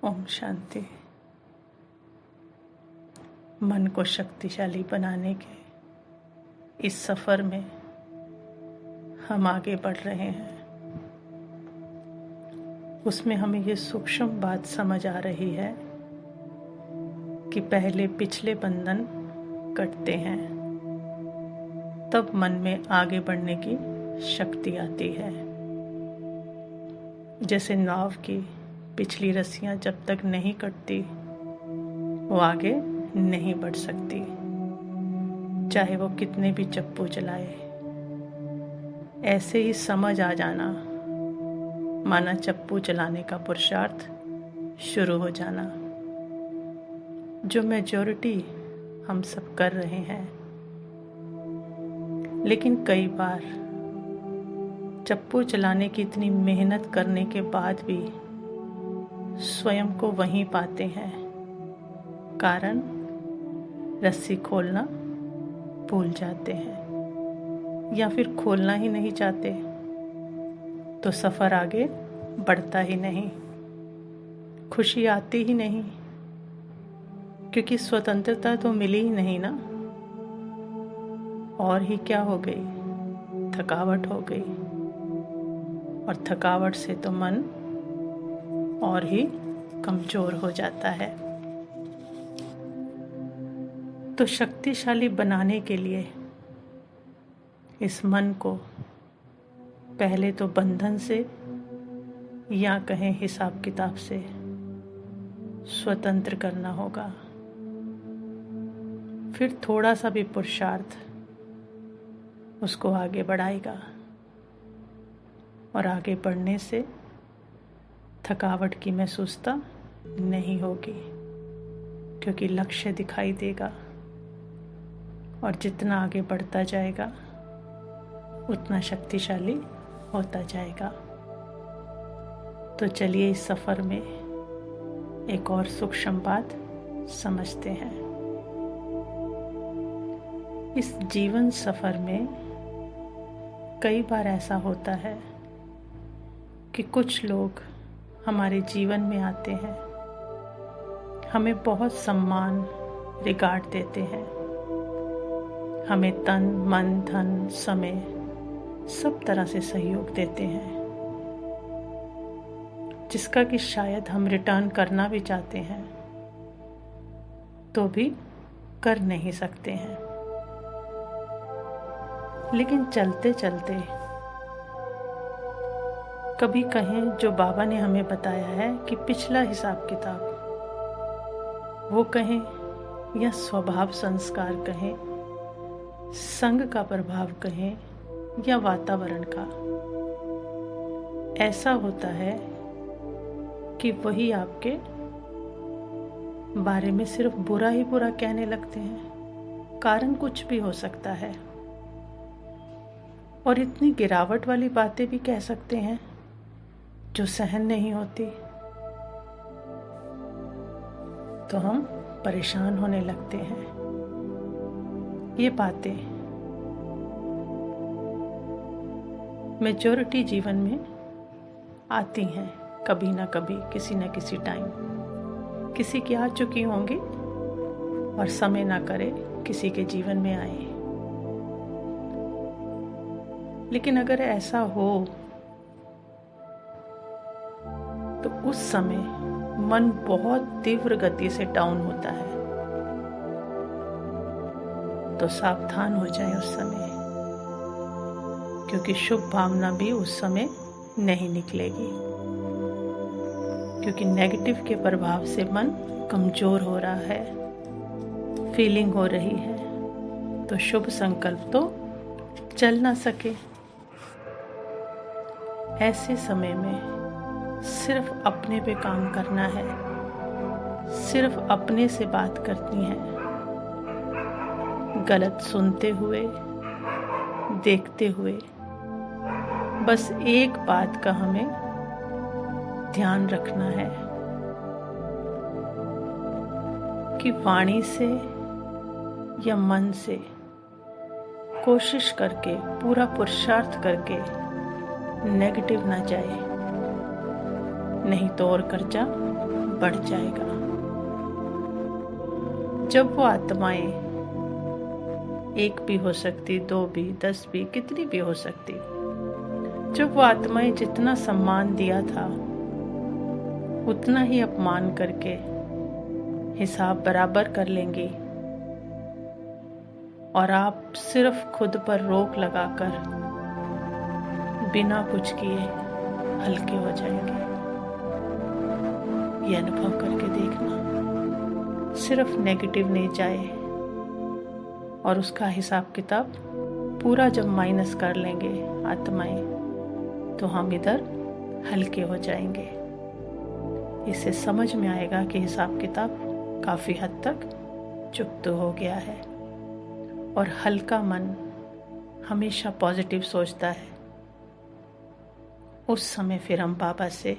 ओम शांति। मन को शक्तिशाली बनाने के इस सफ़र में हम आगे बढ़ रहे हैं। उसमें हमें ये सूक्ष्म बात समझ आ रही है कि पहले पिछले बंधन कटते हैं, तब मन में आगे बढ़ने की शक्ति आती है। जैसे नाव की पिछली रस्सियां जब तक नहीं कटती वो आगे नहीं बढ़ सकती, चाहे वो कितने भी चप्पू चलाए। ऐसे ही समझ आ जाना माना चप्पू चलाने का पुरुषार्थ शुरू हो जाना, जो मेजॉरिटी हम सब कर रहे हैं। लेकिन कई बार चप्पू चलाने की इतनी मेहनत करने के बाद भी स्वयं को वहीं पाते हैं, कारण रस्सी खोलना भूल जाते हैं या फिर खोलना ही नहीं चाहते, तो सफ़र आगे बढ़ता ही नहीं, खुशी आती ही नहीं, क्योंकि स्वतंत्रता तो मिली ही नहीं ना। और ही क्या हो गई, थकावट हो गई, और थकावट से तो मन और ही कमज़ोर हो जाता है। तो शक्तिशाली बनाने के लिए इस मन को पहले तो बंधन से या कहें हिसाब किताब से स्वतंत्र करना होगा। फिर थोड़ा सा भी पुरुषार्थ उसको आगे बढ़ाएगा, और आगे बढ़ने से थकावट की महसूसता नहीं होगी, क्योंकि लक्ष्य दिखाई देगा, और जितना आगे बढ़ता जाएगा उतना शक्तिशाली होता जाएगा। तो चलिए इस सफ़र में एक और सूक्ष्म बात समझते हैं। इस जीवन सफ़र में कई बार ऐसा होता है कि कुछ लोग हमारे जीवन में आते हैं, हमें बहुत सम्मान रिगार्ड देते हैं, हमें तन मन धन समय सब तरह से सहयोग देते हैं, जिसका कि शायद हम रिटर्न करना भी चाहते हैं तो भी कर नहीं सकते हैं। लेकिन चलते चलते कभी कहें, जो बाबा ने हमें बताया है कि पिछला हिसाब किताब, वो कहें या स्वभाव संस्कार कहें, संग का प्रभाव कहें या वातावरण का, ऐसा होता है कि वही आपके बारे में सिर्फ बुरा ही बुरा कहने लगते हैं। कारण कुछ भी हो सकता है, और इतनी गिरावट वाली बातें भी कह सकते हैं जो सहन नहीं होती, तो हम परेशान होने लगते हैं। ये बातें मेजॉरिटी जीवन में आती हैं, कभी ना कभी किसी न किसी टाइम किसी की आ चुकी होंगी, और समय ना करे किसी के जीवन में आए। लेकिन अगर ऐसा हो तो उस समय मन बहुत तीव्र गति से डाउन होता है, तो सावधान हो जाए उस समय, क्योंकि शुभ भावना भी उस समय नहीं निकलेगी, क्योंकि नेगेटिव के प्रभाव से मन कमजोर हो रहा है, फीलिंग हो रही है, तो शुभ संकल्प तो चल ना सके। ऐसे समय में सिर्फ अपने पे काम करना है, सिर्फ अपने से बात करनी है, गलत सुनते हुए देखते हुए बस एक बात का हमें ध्यान रखना है कि वाणी से या मन से कोशिश करके, पूरा पुरुषार्थ करके नेगेटिव ना जाए, नहीं तो और कर्जा बढ़ जाएगा। जब वो आत्माएं 1 भी हो सकती, 2 भी, 10 भी, कितनी भी हो सकती, जब वो आत्माएं जितना सम्मान दिया था उतना ही अपमान करके हिसाब बराबर कर लेंगी और आप सिर्फ खुद पर रोक लगाकर बिना कुछ किए हल्के हो जाएंगे। ये अनुभव करके देखना। सिर्फ नेगेटिव नहीं जाए और उसका हिसाब किताब पूरा जब माइनस कर लेंगे आत्माएं, तो हम इधर हल्के हो जाएंगे। इससे समझ में आएगा कि हिसाब किताब काफ़ी हद तक चुकता हो गया है और हल्का मन हमेशा पॉजिटिव सोचता है। उस समय फिर हम बाबा से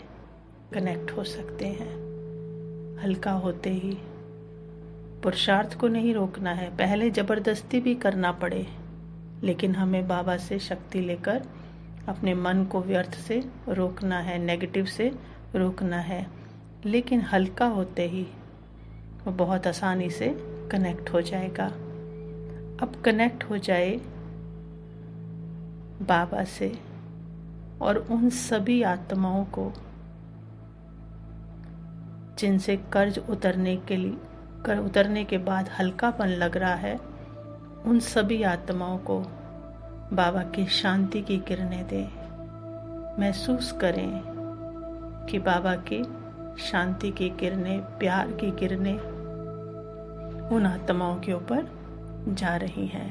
कनेक्ट हो सकते हैं। हल्का होते ही पुरुषार्थ को नहीं रोकना है, पहले ज़बरदस्ती भी करना पड़े, लेकिन हमें बाबा से शक्ति लेकर अपने मन को व्यर्थ से रोकना है, नेगेटिव से रोकना है। लेकिन हल्का होते ही वो बहुत आसानी से कनेक्ट हो जाएगा। अब कनेक्ट हो जाए बाबा से और उन सभी आत्माओं को जिनसे कर्ज उतरने के बाद हल्कापन लग रहा है, उन सभी आत्माओं को बाबा की शांति की किरणें दें। महसूस करें कि बाबा की शांति की किरणें, प्यार की किरणें उन आत्माओं के ऊपर जा रही हैं।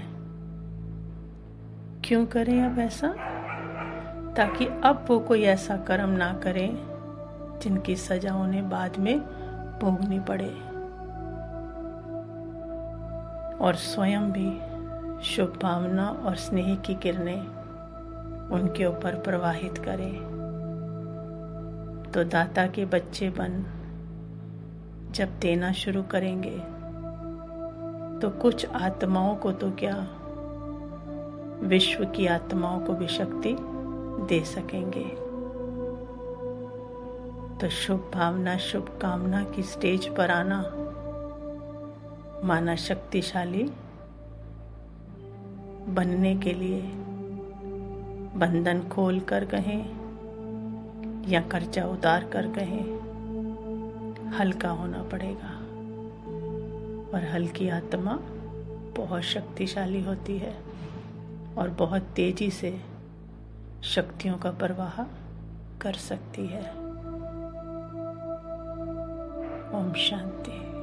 क्यों करें अब ऐसा? ताकि अब वो कोई ऐसा कर्म ना करें जिनकी सजा उन्हें बाद में भोगनी पड़े, और स्वयं भी शुभ भावना और स्नेह की किरणें उनके ऊपर प्रवाहित करें। तो दाता के बच्चे बन जब देना शुरू करेंगे तो कुछ आत्माओं को तो क्या, विश्व की आत्माओं को भी शक्ति दे सकेंगे। तो शुभ भावना, शुभ कामना की स्टेज पर आना माना शक्तिशाली बनने के लिए बंधन खोल कर कहें या कर्जा उतार कर कहें, हल्का होना पड़ेगा। और हल्की आत्मा बहुत शक्तिशाली होती है और बहुत तेजी से शक्तियों का प्रवाह कर सकती है। ओम शांति।